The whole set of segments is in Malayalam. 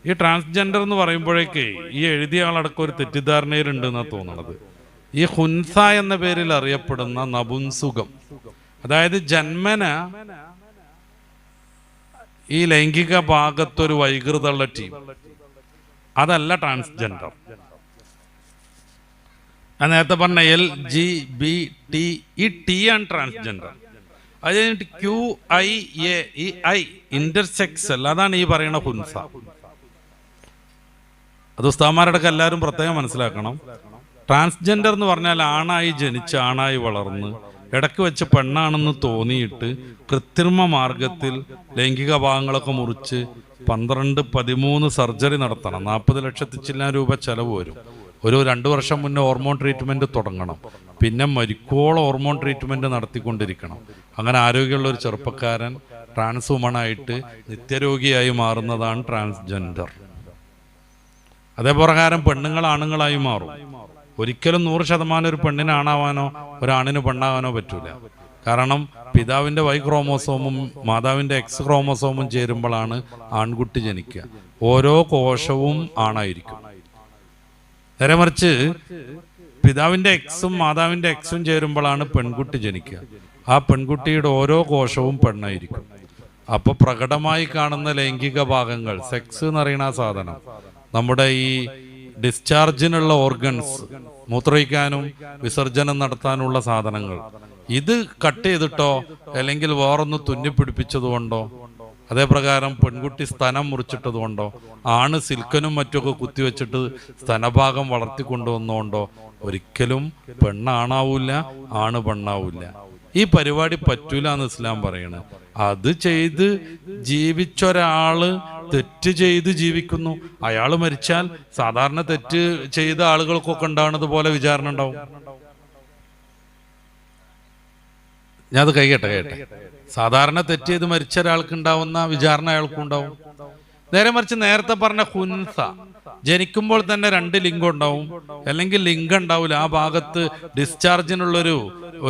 ഈ ട്രാൻസ്ജെൻഡർ എന്ന് പറയുമ്പോഴേക്ക് ഈ എഴുതിയ ആളടക്കം ഒരു തെറ്റിദ്ധാരണയിലുണ്ട് എന്നാണ് തോന്നുന്നത്. ഈ ഹുൻസ എന്ന പേരിൽ അറിയപ്പെടുന്ന നപുംസുകം, അതായത് ജന്മന ഈ ലൈംഗിക ഭാഗത്തൊരു വൈകൃതമുള്ള ടീം, അതല്ല ട്രാൻസ്ജെൻഡർ. ഞാൻ നേരത്തെ പറഞ്ഞ LGBT, ഈ ടി ആണ് ട്രാൻസ്ജെൻഡർ. അത് കഴിഞ്ഞിട്ട് QIA, ഈ I ഇന്റർസെക്സൽ, അതാണ് ഈ പറയുന്ന ഹുൻസ. അത് ഉസ്താദന്മാരുടെ എല്ലാവരും പ്രത്യേകം മനസ്സിലാക്കണം. ട്രാൻസ്ജെൻഡർ എന്ന് പറഞ്ഞാൽ ആണായി ജനിച്ച് ആണായി വളർന്ന് ഇടയ്ക്ക് വെച്ച് പെണ്ണാണെന്ന് തോന്നിയിട്ട് കൃത്രിമ മാർഗത്തിൽ ലൈംഗിക ഭാഗങ്ങളൊക്കെ മുറിച്ച് 12-13 സർജറി നടത്തണം. 40 ലക്ഷത്തിൽ ചില്ലാൻ രൂപ ചെലവ് വരും. ഒരു 2 വർഷം മുന്നേ ഹോർമോൺ ട്രീറ്റ്മെൻറ്റ് തുടങ്ങണം. പിന്നെ മരിക്കോളം ഹോർമോൺ ട്രീറ്റ്മെൻറ്റ് നടത്തിക്കൊണ്ടിരിക്കണം. അങ്ങനെ ആരോഗ്യമുള്ള ഒരു ചെറുപ്പക്കാരൻ ട്രാൻസ് വുമണായിട്ട് നിത്യരോഗിയായി മാറുന്നതാണ് ട്രാൻസ്ജെൻഡർ. അതേപ്രകാരം പെണ്ണുങ്ങൾ ആണുങ്ങളായി മാറും. ഒരിക്കലും 100% ഒരു പെണ്ണിന് ആണാവാനോ ഒരാണിന് പെണ്ണാവാനോ പറ്റൂല. കാരണം പിതാവിൻ്റെ Y ക്രോമോസോമും മാതാവിൻ്റെ X ക്രോമോസോമും ചേരുമ്പോഴാണ് ആൺകുട്ടി ജനിക്കുക. ഓരോ കോശവും ആണായിരിക്കും. നേരെ മറിച്ച് പിതാവിൻ്റെ Xും മാതാവിൻ്റെ Xും ചേരുമ്പോഴാണ് പെൺകുട്ടി ജനിക്കുക. ആ പെൺകുട്ടിയുടെ ഓരോ കോശവും പെണ്ണായിരിക്കും. അപ്പോൾ പ്രകടമായി കാണുന്ന ലൈംഗിക ഭാഗങ്ങൾ, സെക്സ് എന്ന് പറയുന്ന ആ സാധനം, നമ്മുടെ ഈ ഡിസ്ചാർജിനുള്ള ഓർഗൻസ്, മൂത്രയിക്കാനും വിസർജനം നടത്താനുള്ള സാധനങ്ങൾ, ഇത് കട്ട് ചെയ്തിട്ടോ അല്ലെങ്കിൽ വേറൊന്ന് തുന്നിപ്പിടിപ്പിച്ചതുകൊണ്ടോ, അതേപ്രകാരം പെൺകുട്ടി സ്തനം മുറിച്ചിട്ടതുകൊണ്ടോ, ആണ് സിൽക്കനും മറ്റൊക്കെ കുത്തിവെച്ചിട്ട് സ്തനഭാഗം വളർത്തിക്കൊണ്ടുവന്നുകൊണ്ടോ ഒരിക്കലും പെണ്ണാണാവൂല, ആണ് പെണ്ണാവൂല. ഈ പരിപാടി പറ്റൂല എന്ന് ഇസ്ലാം പറയണത്. അത് ചെയ്ത് ജീവിച്ചൊരാള് തെറ്റ് ചെയ്ത് ജീവിക്കുന്നു. അയാൾ മരിച്ചാൽ സാധാരണ തെറ്റ് ചെയ്ത ആളുകൾക്കൊക്കെ ഉണ്ടാവുന്നത് പോലെ വിചാരണ ഉണ്ടാവും. ഞാൻ അത് കേട്ടെ. സാധാരണ തെറ്റ് ചെയ്ത് മരിച്ച ഒരാൾക്ക് ഉണ്ടാവുന്ന വിചാരണ അയാൾക്കും ഉണ്ടാവും. നേരെ മറിച്ച് നേരത്തെ പറഞ്ഞ ഹുൻസ, ജനിക്കുമ്പോൾ തന്നെ 2 ലിംഗം ഉണ്ടാവും, അല്ലെങ്കിൽ ലിംഗം ഉണ്ടാവില്ല. ആ ഭാഗത്ത് ഡിസ്ചാർജിനുള്ളൊരു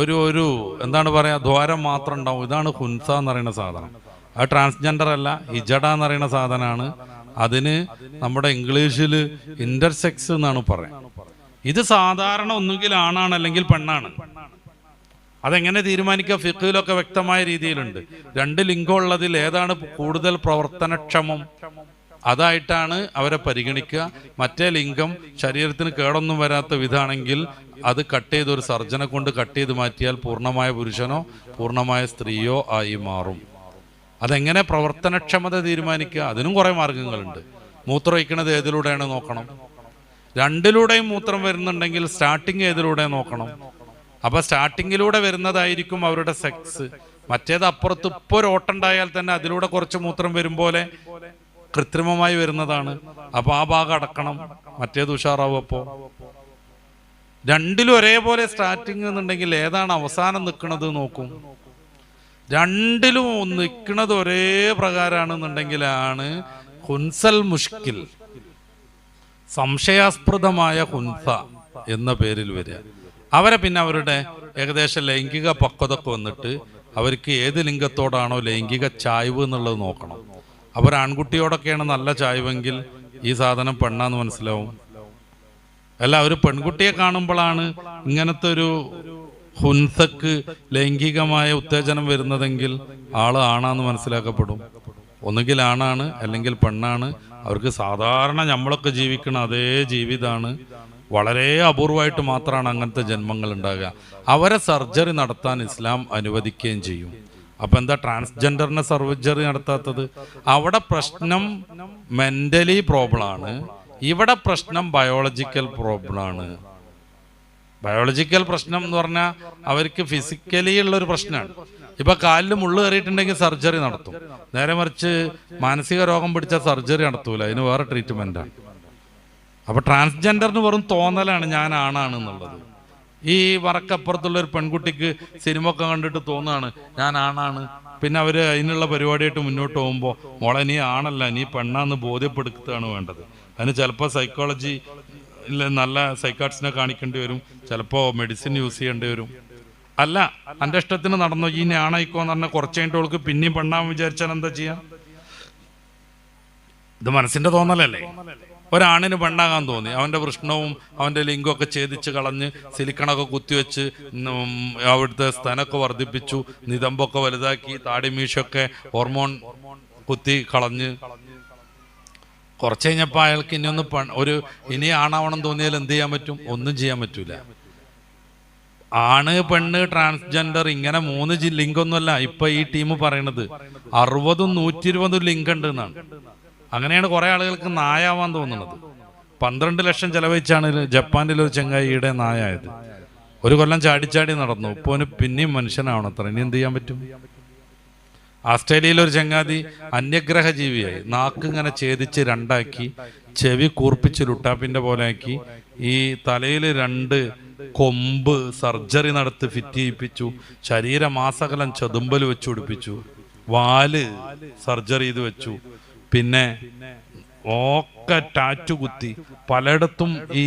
ഒരു എന്താണ് പറയാ, ദ്വാരം മാത്രം ഉണ്ടാവും. ഇതാണ് ഹുൻസ എന്ന് പറയുന്ന സാധനം. അത് ട്രാൻസ്ജെൻഡർ അല്ല, ഹിജഡ എന്ന് പറയുന്ന സാധനമാണ്. അതിന് നമ്മുടെ ഇംഗ്ലീഷിൽ ഇന്റർസെക്സ് എന്നാണ് പറയാം. ഇത് സാധാരണ ഒന്നുകിൽ ആണാണ് അല്ലെങ്കിൽ പെണ്ണാണ്. അതെങ്ങനെ തീരുമാനിക്കുക? ഫിഖ്ഹിലൊക്കെ വ്യക്തമായ രീതിയിലുണ്ട്. 2 ലിംഗം ഉള്ളതിൽ ഏതാണ് കൂടുതൽ പ്രവർത്തനക്ഷമം, അതായിട്ടാണ് അവരെ പരിഗണിക്കുക. മറ്റേ ലിംഗം ശരീരത്തിന് കേടൊന്നും വരാത്ത വിധാണെങ്കിൽ അത് കട്ട് ചെയ്ത് ഒരു സർജനെ കൊണ്ട് കട്ട് ചെയ്ത് മാറ്റിയാൽ പൂർണ്ണമായ പുരുഷനോ പൂർണ്ണമായ സ്ത്രീയോ ആയി മാറും. അതെങ്ങനെ പ്രവർത്തനക്ഷമത തീരുമാനിക്കുക? അതിനും കുറേ മാർഗങ്ങളുണ്ട്. മൂത്രം ഒഴിക്കണത് ഏതിലൂടെയാണ് നോക്കണം. 2ലൂടെയും മൂത്രം വരുന്നുണ്ടെങ്കിൽ സ്റ്റാർട്ടിങ് ഏതിലൂടെ നോക്കണം. അപ്പൊ സ്റ്റാർട്ടിങ്ങിലൂടെ വരുന്നതായിരിക്കും അവരുടെ സെക്സ്. മറ്റേത് അപ്പുറത്ത് ഇപ്പോൾ ഒരു ഓട്ടുണ്ടായാൽ തന്നെ അതിലൂടെ കുറച്ച് മൂത്രം വരും പോലെ കൃത്രിമമായി വരുന്നതാണ്. അപ്പൊ ആ ഭാഗം അടക്കണം, മറ്റേത് ഉഷാറാവും. അപ്പോ 2ലും ഒരേപോലെ സ്റ്റാർട്ടിങ് എന്നുണ്ടെങ്കിൽ ഏതാണ് അവസാനം നിൽക്കുന്നത് നോക്കും. 2ലും നിൽക്കുന്നത് ഒരേ പ്രകാരമാണെന്നുണ്ടെങ്കിലാണ് ഹുൻസൽ മുഷ്കിൽ, സംശയാസ്പദമായ ഹുൻസ എന്ന പേരിൽ വരിക. അവരെ പിന്നെ അവരുടെ ഏകദേശം ലൈംഗിക പക്വതൊക്കെ വന്നിട്ട് അവർക്ക് ഏത് ലിംഗത്തോടാണോ ലൈംഗിക ചായ്വ് എന്നുള്ളത് നോക്കണം. അവർ ആൺകുട്ടിയോടൊക്കെയാണ് നല്ല ചായ്വെങ്കിൽ ഈ സാധനം പെണ്ണാന്ന് മനസ്സിലാവും. അല്ല, ഒരു പെൺകുട്ടിയെ കാണുമ്പോഴാണ് ഇങ്ങനത്തെ ഒരു ഹുൻസക്ക് ലൈംഗികമായ ഉത്തേജനം വരുന്നതെങ്കിൽ ആള് ആണാന്ന് മനസ്സിലാക്കപ്പെടും. ഒന്നുകിൽ ആണാണ് അല്ലെങ്കിൽ പെണ്ണാണ്. അവർക്ക് സാധാരണ നമ്മളൊക്കെ ജീവിക്കണ അതേ ജീവിതമാണ്. വളരെ അപൂർവമായിട്ട് മാത്രമാണ് അങ്ങനത്തെ ജന്മങ്ങൾ ഉണ്ടാകുക. അവരെ സർജറി നടത്താൻ ഇസ്ലാം അനുവദിക്കുകയും ചെയ്യും. അപ്പൊ എന്താ ട്രാൻസ്ജെൻഡറിനെ സർജറി നടത്താത്തത്? അവിടെ പ്രശ്നം മെന്റലി പ്രോബ്ലമാണ്, ഇവിടെ പ്രശ്നം ബയോളജിക്കൽ പ്രോബ്ലമാണ്. ബയോളജിക്കൽ പ്രശ്നം എന്ന് പറഞ്ഞാൽ അവർക്ക് ഫിസിക്കലി ഉള്ളൊരു പ്രശ്നമാണ്. ഇപ്പൊ കാലിൽ മുള്ളു കയറിയിട്ടുണ്ടെങ്കിൽ സർജറി നടത്തും. നേരെ മറിച്ച് മാനസിക രോഗം പിടിച്ച സർജറി നടത്തൂല, അതിന് വേറെ ട്രീറ്റ്മെന്റാണ്. അപ്പൊ ട്രാൻസ്ജെൻഡറിന് വെറും തോന്നലാണ് ഞാൻ ആണാണ് എന്നുള്ളത്. ഈ വറക്കപ്പുറത്തുള്ള ഒരു പെൺകുട്ടിക്ക് സിനിമ ഒക്കെ കണ്ടിട്ട് തോന്നുകയാണ് ഞാൻ ആണാണ്. പിന്നെ അവര് അതിനുള്ള പരിപാടിയായിട്ട് മുന്നോട്ട് പോകുമ്പോൾ മോളെ നീ ആണല്ല നീ പെണ്ണാന്ന് ബോധ്യപ്പെടുത്തുകയാണ് വേണ്ടത്. അതിന് ചിലപ്പോൾ സൈക്കോളജി നല്ല സൈക്കാട്രിസ്റ്റിനെ കാണിക്കേണ്ടി വരും, ചിലപ്പോൾ മെഡിസിൻ യൂസ് ചെയ്യേണ്ടി വരും. അല്ല, എൻ്റെ ഇഷ്ടത്തിന് നടന്നോ ഈ ഞാനായിക്കോന്ന് പറഞ്ഞാൽ കുറച്ച് കഴിഞ്ഞിട്ട് അവൾക്ക് പിന്നെയും പെണ്ണാൻ വിചാരിച്ചാൽ എന്താ ചെയ്യാം? ഇത് മനസ്സിന്റെ തോന്നലല്ലേ? ഒരാണിന് പെണ്ണാകാൻ തോന്നി, അവന്റെ വൃഷ്ണവും അവന്റെ ലിംഗമൊക്കെ ഛേദിച്ച് കളഞ്ഞ് സിലിക്കണൊക്കെ കുത്തിവെച്ച് അവിടുത്തെ സ്ഥനമൊക്കെ വർദ്ധിപ്പിച്ചു, നിതമ്പൊക്കെ വലുതാക്കി, താടിമീശൊക്കെ ഹോർമോൺ കുത്തി കളഞ്ഞ് കുറച്ച് കഴിഞ്ഞപ്പോൾ അയാൾക്ക് ഇനി ആണാവണം തോന്നിയാൽ എന്ത് ചെയ്യാൻ പറ്റും? ഒന്നും ചെയ്യാൻ പറ്റൂല. ആണ്, പെണ്ണ്, ട്രാൻസ്ജെൻഡർ, ഇങ്ങനെ 3 ലിംഗൊന്നുമല്ല ഇപ്പൊ ഈ ടീം പറയണത്. 60 120 ലിംഗം ഉണ്ട് എന്നാണ്. അങ്ങനെയാണ് കുറെ ആളുകൾക്ക് നായാവാൻ തോന്നുന്നത്. 12 ലക്ഷം ചെലവഴിച്ചാണ് ജപ്പാനിലെ ഒരു ചെങ്ങായിയുടെ നായായത്. 1 കൊല്ലം ചാടിച്ചാടി നടന്നു. ഇപ്പോൾ പിന്നെയും മനുഷ്യനാവണത്ര. ഇനി എന്ത് ചെയ്യാൻ പറ്റും? ഓസ്ട്രേലിയയിലൊരു ചങ്ങാതി അന്യഗ്രഹ ജീവിയായി. നാക്ക് ഇങ്ങനെ ഛേദിച്ച് 2ആക്കി, ചെവി കൂർപ്പിച്ച് ലുട്ടാപ്പിന്റെ പോലെ ആക്കി, ഈ തലയിൽ 2 കൊമ്പ് സർജറി നടത്തി ഫിറ്റ് ചെയ്യിപ്പിച്ചു, ശരീരമാസകലം ചെതുമ്പൽ വെച്ച് പിടിപ്പിച്ചു, വാല് സർജറി ചെയ്ത് വെച്ചു, പിന്നെ ഒക്കെ ടാറ്റു കുത്തി, പലയിടത്തും ഈ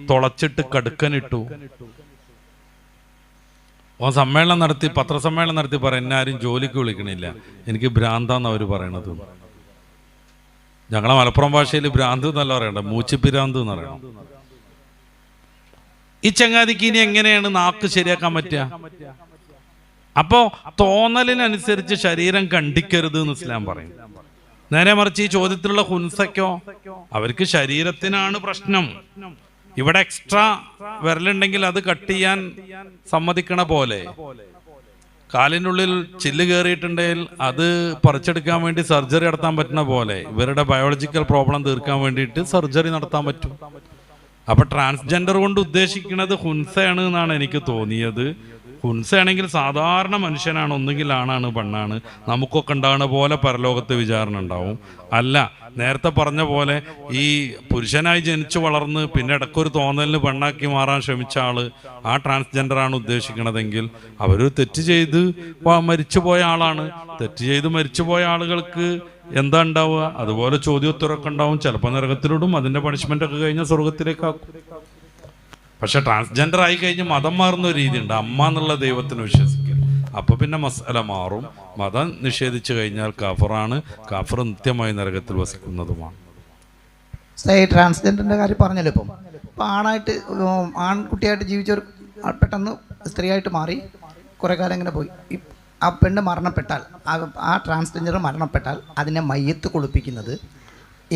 തുളച്ചിട്ട് കടുക്കനിട്ടു. സമ്മേളനം നടത്തി, പത്രസമ്മേളനം നടത്തി എന്നെ ആരും ജോലിക്ക് വിളിക്കണില്ല, എനിക്ക് ഭ്രാന്താന്ന് അവർ പറയണത്. ഞങ്ങളെ മലപ്പുറം ഭാഷയിൽ ഭ്രാന്ത് എന്നല്ല പറയണ്ട, മൂച്ചിപ്പിരാന്ത് എന്ന് പറയണം. ഈ ചങ്ങാതിക്ക് ഇനി എങ്ങനെയാണ് നാക്ക് ശരിയാക്കാൻ പറ്റുക? അപ്പോ തോന്നലിനനുസരിച്ച് ശരീരം കണ്ടിക്കരുത് എന്ന് ഇസ്ലാം പറയും. നേരെ മറിച്ച് ഈ ചോദ്യത്തിലുള്ള ഹുൻസയ്ക്കോ, അവർക്ക് ശരീരത്തിനാണ് പ്രശ്നം. ഇവിടെ എക്സ്ട്രാ വിരലുണ്ടെങ്കിൽ അത് കട്ട് ചെയ്യാൻ സമ്മതിക്കണ പോലെ, കാലിനുള്ളിൽ ചില്ല് കയറിയിട്ടുണ്ടെങ്കിൽ അത് പറിച്ചെടുക്കാൻ വേണ്ടി സർജറി നടത്താൻ പറ്റുന്ന പോലെ, ഇവരുടെ ബയോളജിക്കൽ പ്രോബ്ലം തീർക്കാൻ വേണ്ടിയിട്ട് സർജറി നടത്താൻ പറ്റും. അപ്പൊ ട്രാൻസ്ജെൻഡർ കൊണ്ട് ഉദ്ദേശിക്കുന്നത് ഹുൻസയാണ് എന്നാണ് എനിക്ക് തോന്നിയത്. ഹുൻസയാണെങ്കിൽ സാധാരണ മനുഷ്യനാണ്, ഒന്നുകിൽ ആണാണ് പെണ്ണാണ്, നമുക്കൊക്കെ ഉണ്ടാകുന്ന പോലെ പരലോകത്ത് വിചാരണ ഉണ്ടാവും. അല്ല, നേരത്തെ പറഞ്ഞ പോലെ ഈ പുരുഷനായി ജനിച്ചു വളർന്ന് പിന്നെ ഇടയ്ക്കൊരു തോന്നലിന് പെണ്ണാക്കി മാറാൻ ശ്രമിച്ച ആള് ആ ട്രാൻസ്ജെൻഡറാണ് ഉദ്ദേശിക്കണതെങ്കിൽ അവർ തെറ്റ് ചെയ്ത് മരിച്ചുപോയ ആളാണ്. തെറ്റ് ചെയ്ത് മരിച്ചുപോയ ആളുകൾക്ക് എന്താ ഉണ്ടാവുക? അതുപോലെ ചോദ്യോത്തരമൊക്കെ ഉണ്ടാവും. ചിലപ്പോൾ നരകത്തിലിടും, അതിന്റെ പണിഷ്മെന്റ് ഒക്കെ കഴിഞ്ഞാൽ സ്വർഗത്തിലേക്കാക്കും. പക്ഷെ ട്രാൻസ്ജെൻഡർ ആയി കഴിഞ്ഞ് മതം മാറുന്ന ഒരു രീതിയുണ്ട്, അമ്മ എന്നുള്ള ദൈവത്തിന് വിശ്വസിക്കുക. അപ്പൊ പിന്നെ മസല മാറും. മതം നിഷേധിച്ചു കഴിഞ്ഞാൽ കാഫറാണ്, കാഫർ നിത്യമായി നരകത്തിൽ വസിക്കുന്നതുമാണ്. ട്രാൻസ്ജെൻഡറിന്റെ കാര്യം പറഞ്ഞല്ലോ. ഇപ്പം ആണായിട്ട് ആൺകുട്ടിയായിട്ട് ജീവിച്ചവർ പെട്ടെന്ന് സ്ത്രീയായിട്ട് മാറി കുറെ കാലം ഇങ്ങനെ പോയി. ആ പെണ്ണ് മരണപ്പെട്ടാൽ, ആ ട്രാൻസ്ജെൻഡർ മരണപ്പെട്ടാൽ അതിനെ മയ്യത്ത് കുളിപ്പിക്കുന്നത്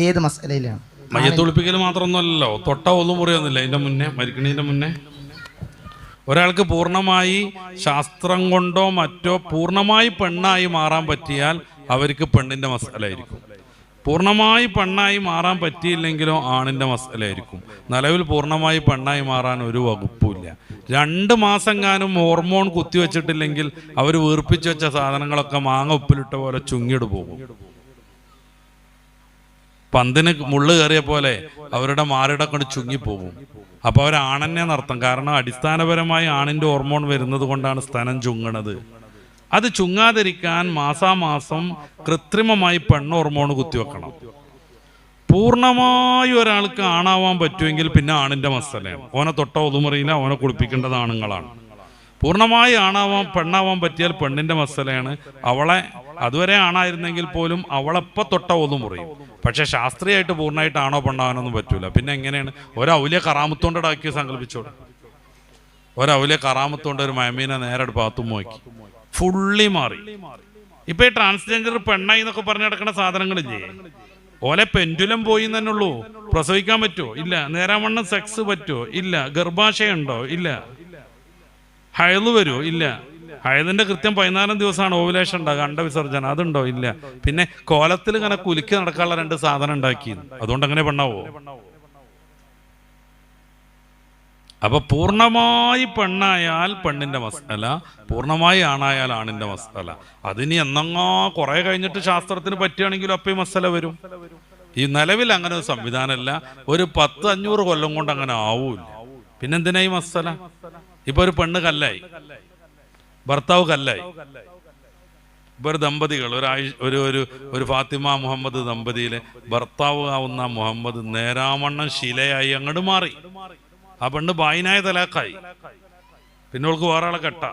ഏത് മസലയിലാണ്? മയ്യത്ത് കുളിപ്പിക്കൽ മാത്രമൊന്നുമല്ലല്ലോ, തൊട്ട ഒന്നും മുറിയൊന്നുമില്ല. അതിന്റെ മുന്നേ, മരിക്കണതിന്റെ മുന്നേ ഒരാൾക്ക് പൂർണ്ണമായി ശാസ്ത്രം കൊണ്ടോ മറ്റോ പൂർണ്ണമായി പെണ്ണായി മാറാൻ പറ്റിയാൽ അവർക്ക് പെണ്ണിന്റെ മസലയായിരിക്കും. പൂർണ്ണമായി പെണ്ണായി മാറാൻ പറ്റിയില്ലെങ്കിലോ ആണിന്റെ മസലയായിരിക്കും. നിലവിൽ പൂർണ്ണമായി പെണ്ണായി മാറാൻ ഒരു വകുപ്പുമില്ല. 2 മാസെങ്ങാനും ഹോർമോൺ കുത്തിവെച്ചിട്ടില്ലെങ്കിൽ അവർ വീർപ്പിച്ചു വെച്ച സാധനങ്ങളൊക്കെ മാങ്ങ ഉപ്പിലിട്ട പോലെ ചുങ്ങിട് പോകും. പന്തിന് മുള്ളു കയറിയ പോലെ അവരുടെ മാറിട കൊണ്ട് ചുങ്ങിപ്പോകും. അപ്പോൾ അവരാണെന്നെ നടത്തും. കാരണം അടിസ്ഥാനപരമായി ആണിന്റെ ഹോർമോൺ വരുന്നത് കൊണ്ടാണ് സ്തനം ചുങ്ങണത്. അത് ചുങ്ങാതിരിക്കാൻ മാസാമാസം കൃത്രിമമായി പെണ്ണ് ഹോർമോൺ കുത്തിവെക്കണം. പൂർണ്ണമായി ഒരാൾക്ക് ആണാവാൻ പറ്റുമെങ്കിൽ പിന്നെ ആണിന്റെ മസലയാണ്. ഓനെ തൊട്ട ഒതുമുറിയില്ല, ഓനെ കുളിപ്പിക്കേണ്ടത് ആണുങ്ങളാണ്. പൂർണ്ണമായി പെണ്ണാവാൻ പറ്റിയാൽ പെണ്ണിന്റെ മസലയാണ്. അവളെ അതുവരെ ആണായിരുന്നെങ്കിൽ പോലും അവളെപ്പോൾ തൊട്ട ഒതുമുറിയും. പക്ഷെ ശാസ്ത്രീയമായിട്ട് പൂർണ്ണമായിട്ട് ആണോ പെണ്ണാവാനൊന്നും പറ്റൂല. പിന്നെ എങ്ങനെയാണ്? ഒരൗലിയ കറാമത്തോണ്ടാക്കി സങ്കല്പിച്ചോളൂ. ഒരൗലിയ കറാമത്തോണ്ട് ഒരു മയമീനെ നേരെ ഭാഗത്തും നോക്കി ഫുള്ളി മാറി. ഇപ്പൊ ഈ ട്രാൻസ്ജെൻഡർ പെണ്ണായി എന്നൊക്കെ പറഞ്ഞു നടക്കുന്ന സാധനങ്ങളില്ലേ, ഓലെ പെൻഡുലം പോയി തന്നെ ഉള്ളൂ. പ്രസവിക്കാൻ പറ്റുമോ? ഇല്ല. നേരാവണ്ണം സെക്സ് പറ്റുമോ? ഇല്ല. ഗർഭാശയുണ്ടോ? ഇല്ല. ഹയല് വരുമോ? ഇല്ല. ഹയതിന്റെ കൃത്യം 14 ദിവസമാണ് ഓവുലേഷൻ ഉണ്ടാകുക, അണ്ടവിസർജന, അതുണ്ടോ? ഇല്ല. പിന്നെ കോലത്തിൽ ഇങ്ങനെ കുലുക്കി നടക്കാനുള്ള 2 സാധനം ഉണ്ടാക്കി, അതുകൊണ്ട് അങ്ങനെ പെണ്ണാവോ? അപ്പൊ പൂർണ്ണമായി പെണ്ണായാൽ പെണ്ണിന്റെ മസല, പൂർണ്ണമായി ആണായാൽ ആണിന്റെ മസല. അതിനി എന്നങ്ങോ കുറെ കഴിഞ്ഞിട്ട് ശാസ്ത്രത്തിന് പറ്റുകയാണെങ്കിലും അപ്പൊ ഈ മസല വരും. ഈ നിലവിൽ അങ്ങനെ ഒരു സംവിധാനമല്ല. ഒരു 10-500 കൊല്ലം കൊണ്ട് അങ്ങനെ ആവൂല. പിന്നെന്തിനാ ഈ മസല? ഇപ്പൊ ഒരു പെണ്ണ് കല്ലായി, ഭർത്താവ് കല്ലായി. ഇപ്പൊ ഒരു ദമ്പതികൾ, ഒരു ഫാത്തിമ മുഹമ്മദ് ദമ്പതിയിലെ ഭർത്താവ് ആവുന്ന മുഹമ്മദ് നേരാമണ്ണം ശിലയായി അങ്ങോട്ട് മാറി. ആ പെണ്ണ് ബായിനായ തലാക്കായി. പിന്നെ അവൾക്ക് വേറെ ആളെ കെട്ട.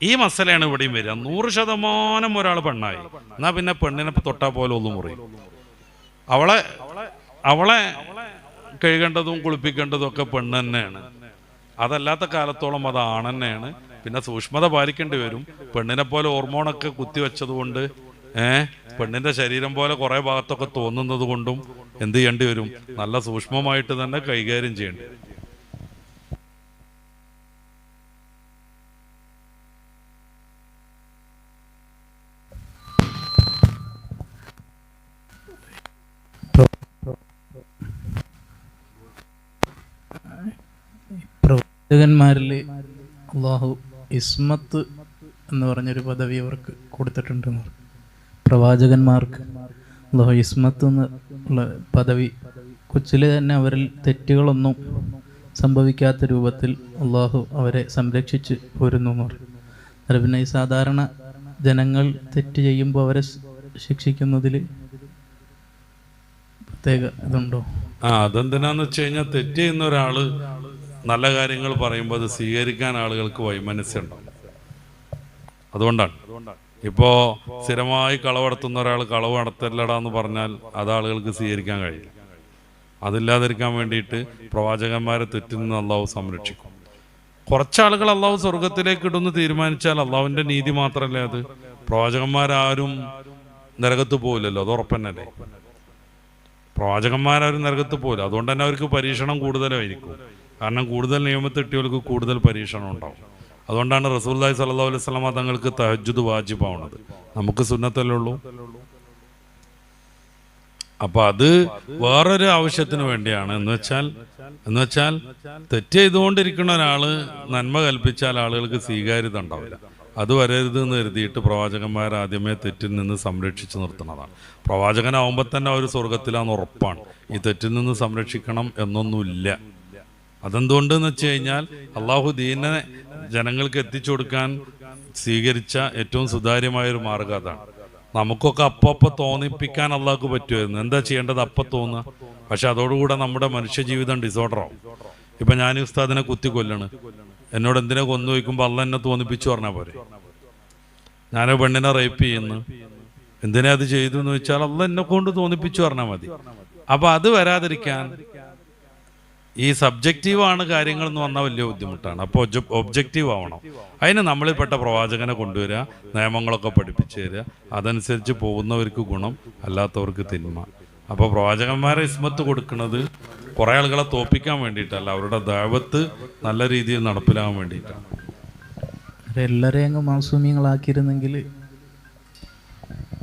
ഈ മസലയാണ് ഇവിടെയും വരിക. 100% ഒരാൾ പെണ്ണായി, എന്നാ പിന്നെ പെണ്ണിനെ തൊട്ടാൽ പോലെ ഒന്നും മുറിയും. അവളെ കഴുകേണ്ടതും കുളിപ്പിക്കേണ്ടതും ഒക്കെ പെണ്ണ് തന്നെയാണ്. അതല്ലാത്ത കാലത്തോളം അത് ആണ് തന്നെയാണ്. പിന്നെ സൂക്ഷ്മത പാലിക്കേണ്ടി വരും. പെണ്ണിനെ പോലെ ഹോർമോണൊക്കെ കുത്തിവെച്ചത് കൊണ്ട് പെണ്ണിന്റെ ശരീരം പോലെ കുറെ ഭാഗത്തൊക്കെ തോന്നുന്നത് കൊണ്ടും എന്ത് ചെയ്യേണ്ടി വരും? നല്ല സൂക്ഷ്മമായിട്ട് തന്നെ കൈകാര്യം ചെയ്യേണ്ടി വരും. പ്രവാചകന്മാരിൽ അള്ളാഹു ഇസ്മത്ത് എന്ന് പറഞ്ഞൊരു പദവി അവർക്ക് കൊടുത്തിട്ടുണ്ടെന്ന്. പ്രവാചകന്മാർക്ക് അള്ളാഹു ഇസ്മത്ത് എന്നുള്ള പദവി കൊച്ചിലെ തന്നെ അവരിൽ തെറ്റുകളൊന്നും സംഭവിക്കാത്ത രൂപത്തിൽ അള്ളാഹു അവരെ സംരക്ഷിച്ച് പോരുന്നു എന്ന് പറയും. അത് പിന്നെ ഈ സാധാരണ ജനങ്ങൾ തെറ്റ് ചെയ്യുമ്പോൾ അവരെ ശിക്ഷിക്കുന്നതിൽ പ്രത്യേക ഇതുണ്ടോ? അതെന്തിനാന്ന് വെച്ച് കഴിഞ്ഞാൽ തെറ്റ് ചെയ്യുന്ന ഒരാള് നല്ല കാര്യങ്ങൾ പറയുമ്പോൾ അത് സ്വീകരിക്കാൻ ആളുകൾക്ക് വൈമനസ്സുണ്ടാവും. അതുകൊണ്ടാണ് ഇപ്പോൾ സ്ഥിരമായി കളവ് നടത്തുന്ന ഒരാൾ കളവ് നടത്തല്ലടാന്ന് പറഞ്ഞാൽ അത് ആളുകൾക്ക് സ്വീകരിക്കാൻ കഴിയില്ല. അതില്ലാതിരിക്കാൻ വേണ്ടിയിട്ട് പ്രവാചകന്മാരെ തെറ്റിൽ നിന്ന് അള്ളാഹു സംരക്ഷിക്കും. കുറച്ചാളുകൾ അള്ളാഹു സ്വർഗത്തിലേക്ക് ഇടുന്ന് തീരുമാനിച്ചാൽ അള്ളാഹുവിൻ്റെ നീതി മാത്രമല്ലേ അത്. പ്രവാചകന്മാരാരും നരകത്ത് പോകില്ലല്ലോ, അത് ഉറപ്പന്നല്ലേ. പ്രവാചകന്മാരാരും നരകത്ത് പോകില്ല. അതുകൊണ്ട് തന്നെ അവർക്ക് പരീക്ഷണം കൂടുതലായിരിക്കും. കാരണം കൂടുതൽ നിയമത്ത് കിട്ടിയവർക്ക് കൂടുതൽ പരീക്ഷണം ഉണ്ടാവും. അതുകൊണ്ടാണ് റസൂലുള്ളാഹി സ്വല്ലല്ലാഹു അലൈഹി വസല്ലമ തങ്ങൾക്ക് തഹജ്ജുദ് വാജിബാവുന്നത്. നമുക്ക് സുന്നത്തല്ലേ ഉള്ളൂ. അപ്പൊ അത് വേറൊരു ആവശ്യത്തിന് വേണ്ടിയാണ്. എന്ന് വെച്ചാൽ തെറ്റ് ചെയ്തുകൊണ്ടിരിക്കുന്ന ഒരാള് നന്മ കൽപ്പിച്ചാൽ ആളുകൾക്ക് സ്വീകാര്യത ഉണ്ടാവില്ല. അത് വരരുത് എന്ന് കരുതിയിട്ട് പ്രവാചകന്മാർ ആദ്യമേ തെറ്റിൽ നിന്ന് സംരക്ഷിച്ചു നിർത്തുന്നതാണ്. പ്രവാചകനാവുമ്പോൾ തന്നെ അവർ സ്വർഗത്തിലാന്ന് ഉറപ്പാണ്. ഈ തെറ്റിൽ നിന്ന് സംരക്ഷിക്കണം എന്നൊന്നുമില്ല. അതെന്തുകൊണ്ടെന്ന് വെച്ച് കഴിഞ്ഞാൽ അള്ളാഹു ദീനെ ജനങ്ങൾക്ക് എത്തിച്ചു കൊടുക്കാൻ സ്വീകരിച്ച ഏറ്റവും സുതാര്യമായൊരു മാർഗം അതാണ്. നമുക്കൊക്കെ അപ്പോ തോന്നിപ്പിക്കാൻ അള്ളാഹ്ക്ക് പറ്റുമായിരുന്നു. എന്താ ചെയ്യേണ്ടത്? അപ്പം തോന്നുക. പക്ഷെ അതോടുകൂടെ നമ്മുടെ മനുഷ്യജീവിതം ഡിസോർഡറാവും. ഇപ്പം ഞാൻ ഉസ്താദിനെ കുത്തിക്കൊല്ലാണ്, എന്നോട് എന്തിനെ കൊന്നു വയ്ക്കുമ്പോൾ അള്ള എന്നെ തോന്നിപ്പിച്ചു പറഞ്ഞാൽ പോരെ. ഞാൻ പെണ്ണിനെ റേപ്പ് ചെയ്യുന്നു, എന്തിനാ അത് ചെയ്തു എന്ന് വെച്ചാൽ അള്ള എന്നെ കൊണ്ട് തോന്നിപ്പിച്ചു പറഞ്ഞാൽ മതി. അപ്പം അത് വരാതിരിക്കാൻ ഈ സബ്ജക്റ്റീവാണ് കാര്യങ്ങൾ എന്ന് വന്നാൽ വലിയ ബുദ്ധിമുട്ടാണ്. അപ്പോൾ ഒബ്ജക്റ്റീവ് ആവണം. അതിന് നമ്മളിൽപ്പെട്ട പ്രവാചകനെ കൊണ്ടുവരിക, നിയമങ്ങളൊക്കെ പഠിപ്പിച്ചു തരിക, അതനുസരിച്ച് പോകുന്നവർക്ക് ഗുണം, അല്ലാത്തവർക്ക് തിന്മ. അപ്പോൾ പ്രവാചകന്മാരെ ഇസ്മത്ത് കൊടുക്കുന്നത് കുറേ ആളുകളെ തോപ്പിക്കാൻ വേണ്ടിയിട്ടല്ല, അവരുടെ ദഅവത്ത് നല്ല രീതിയിൽ നടപ്പിലാകാൻ വേണ്ടിയിട്ടാണ്. എല്ലാവരെയും അങ്ങ് മാസൂമിയങ്ങളാക്കിയിരുന്നെങ്കിൽ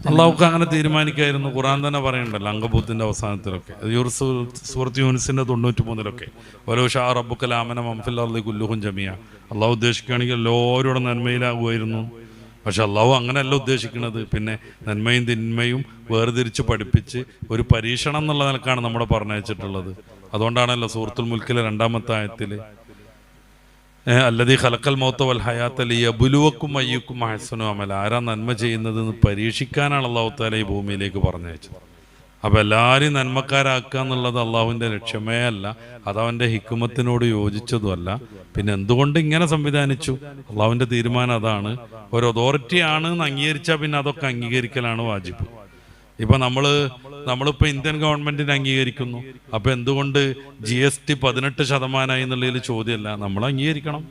അള്ളാഹുക്ക് അങ്ങനെ തീരുമാനിക്കായിരുന്നു. ഖുർആൻ തന്നെ പറയുന്നുണ്ടല്ലോ അങ്കബൂത്തിന്റെ അവസാനത്തിലൊക്കെ, സൂറത്ത് യൂനിസിന്റെ 93 ഓരോ ഷാ റബ്ബുക്കൽ ആമന മംഫിൽ അർളി കുല്ലുഹും ജമിയ. അള്ളാഹു ഉദ്ദേശിക്കുകയാണെങ്കിൽ എല്ലാവരോടും നന്മയിലാകുമായിരുന്നു. പക്ഷെ അള്ളാഹു അങ്ങനെയല്ല ഉദ്ദേശിക്കുന്നത്. പിന്നെ നന്മയും തിന്മയും വേർതിരിച്ച് പഠിപ്പിച്ച് ഒരു പരീക്ഷണം എന്നുള്ള നിലക്കാണ് നമ്മളെ പറഞ്ഞയച്ചിട്ടുള്ളത്. അതുകൊണ്ടാണല്ലോ സൂറത്തുൽ മുൽക്കിലെ 2-ാമത്തെ ആയത്തിൽ അല്ലദീ ഖലഖൽ മൗത വൽ ഹയാത ലിയബ്ലുവക്കും അയ്യുക്കും അഹ്സനു അമല, ആരാ നന്മ ചെയ്യുന്നതെന്ന് പരീക്ഷിക്കാനാണ് അള്ളാഹു തആല ഈ ഭൂമിയിലേക്ക് പറഞ്ഞയച്ചത്. അപ്പോൾ എല്ലാവരെയും നന്മക്കാരാക്കുക എന്നുള്ളത് അള്ളാഹുവിൻ്റെ ലക്ഷ്യമേ അല്ല, അതവൻ്റെ ഹിക്മത്തിനോട് യോജിച്ചതുമല്ല. പിന്നെ എന്തുകൊണ്ട് ഇങ്ങനെ സംവിധാനിച്ചു? അള്ളാഹുവിൻ്റെ തീരുമാനം അതാണ്. ഒരു അതോറിറ്റി ആണ് എന്ന് അംഗീകരിച്ചാൽ പിന്നെ അതൊക്കെ അംഗീകരിക്കലാണ് വാജിബ്. ഇപ്പം നമ്മളിപ്പോൾ ഇന്ത്യൻ ഗവൺമെൻറ്റിനെ അംഗീകരിക്കുന്നു. അപ്പോൾ എന്തുകൊണ്ട് GST 18% എന്നുള്ളതിൽ ചോദ്യമല്ല, നമ്മൾ അംഗീകരിക്കണം.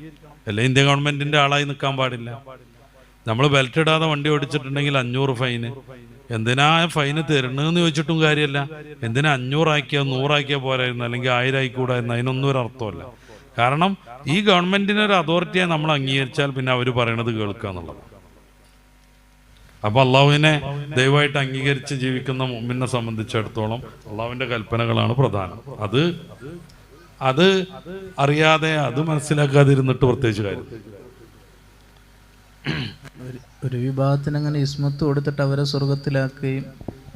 അല്ലെ ഇന്ത്യൻ ഗവൺമെൻറ്റിൻ്റെ ആളായി നിൽക്കാൻ പാടില്ല. നമ്മൾ ബെൽറ്റ് ഇടാതെ വണ്ടി ഓടിച്ചിട്ടുണ്ടെങ്കിൽ 500 ഫൈന്. എന്തിനാ ഫൈന് തരണമെന്ന് ചോദിച്ചിട്ടും കാര്യമല്ല. എന്തിനാ 500 ആക്കിയാൽ 100 ആക്കിയാൽ പോരായിരുന്നു, അല്ലെങ്കിൽ 1000 ആയിക്കൂടായിരുന്നു? അതിനൊന്നും ഒരു അർത്ഥമല്ല. കാരണം ഈ ഗവൺമെൻറ്റിനെ ഒരു അതോറിറ്റിയെ നമ്മൾ അംഗീകരിച്ചാൽ പിന്നെ അവർ പറയണത് കേൾക്കുക എന്നുള്ളത്. അപ്പോൾ അള്ളാഹുവിനെ ദൈവമായിട്ട് അംഗീകരിച്ച് ജീവിക്കുന്ന മുഅ്മിനെ സംബന്ധിച്ചിടത്തോളം അള്ളാഹുവിൻ്റെ കൽപ്പനകളാണ് പ്രധാനം. അത് അറിയാതെ, അത് മനസ്സിലാക്കാതിരുന്നിട്ട് പ്രത്യേകിച്ച് കാര്യം. ഒരു വിഭാഗത്തിന് അങ്ങനെ ഇസ്മത്ത് കൊടുത്തിട്ട് അവരെ സ്വർഗത്തിലാക്കുകയും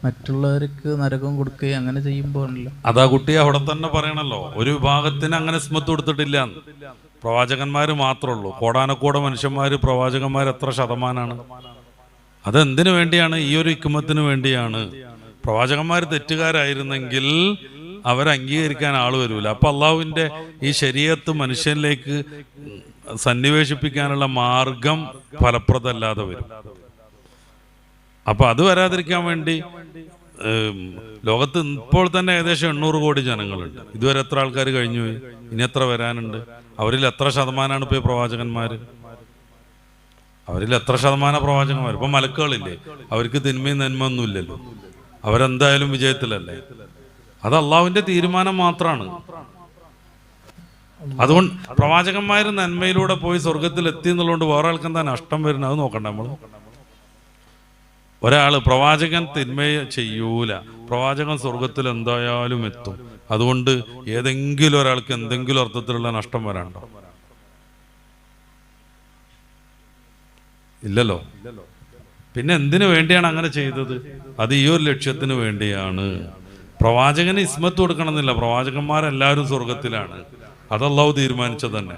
മറ്റുള്ളവർക്ക് നരകം കൊടുക്കുകയും അങ്ങനെ ചെയ്യുമ്പോഴല്ലോ അതാ കുട്ടി അവിടെ തന്നെ പറയണല്ലോ, ഒരു വിഭാഗത്തിന് അങ്ങനെ ഇസ്മത്ത് കൊടുത്തിട്ടില്ല. പ്രവാചകന്മാർ മാത്രമേ ഉള്ളൂ. കോടാനക്കോടെ മനുഷ്യന്മാർ പ്രവാചകന്മാർ എത്ര ശതമാനമാണ്? അതെന്തിനു വേണ്ടിയാണ്? ഈ ഒരു ഹിക്മത്തിന് വേണ്ടിയാണ്. പ്രവാചകന്മാർ തെറ്റുകാരായിരുന്നെങ്കിൽ അവരെ അംഗീകരിക്കാൻ ആൾ വരൂല. അപ്പം അള്ളാഹുവിൻ്റെ ഈ ശരീഅത്ത് മനുഷ്യനിലേക്ക് സന്നിവേശിപ്പിക്കാനുള്ള മാർഗം ഫലപ്രദമല്ലാതെ വരും. അപ്പൊ അത് വരാതിരിക്കാൻ വേണ്ടി ലോകത്ത് ഇപ്പോൾ തന്നെ ഏകദേശം 800 കോടി ജനങ്ങളുണ്ട്. ഇതുവരെ എത്ര ആൾക്കാർ കഴിഞ്ഞു പോയി? ഇനി എത്ര വരാനുണ്ട്? അവരിൽ എത്ര ശതമാനമാണ് ഇപ്പോൾ പ്രവാചകന്മാർ? അവരിൽ എത്ര ശതമാനം പ്രവാചകന്മാർ? ഇപ്പൊ മലക്കുകളില്ലേ, അവർക്ക് തിന്മയും നന്മ ഒന്നും ഇല്ലല്ലോ, അവരെന്തായാലും വിജയത്തിലല്ലേ. അത് അള്ളാഹുവിന്റെ തീരുമാനം മാത്രമാണ്. അതുകൊണ്ട് പ്രവാചകന്മാർ നന്മയിലൂടെ പോയി സ്വർഗത്തിൽ എത്തി എന്നുള്ളതുകൊണ്ട് വേറെ ആൾക്ക് എന്താ നഷ്ടം വരുന്നത്? അത് നോക്കണ്ട നമ്മൾ. ഒരാള് പ്രവാചകൻ തിന്മയെ ചെയ്യൂല, പ്രവാചകൻ സ്വർഗത്തിൽ എന്തായാലും എത്തും. അതുകൊണ്ട് ഏതെങ്കിലും ഒരാൾക്ക് എന്തെങ്കിലും അർത്ഥത്തിലുള്ള നഷ്ടം വരാണ്ടോ? ഇല്ലല്ലോ. പിന്നെ എന്തിനു വേണ്ടിയാണ് അങ്ങനെ ചെയ്തത്? അത് ഈ ഒരു ലക്ഷ്യത്തിന് വേണ്ടിയാണ്. പ്രവാചകന് ഇസ്മത്ത് കൊടുക്കണമെന്നില്ല, പ്രവാചകന്മാരെല്ലാവരും സ്വർഗത്തിലാണ്. അത് അല്ലാഹു തീരുമാനിച്ചത് തന്നെ.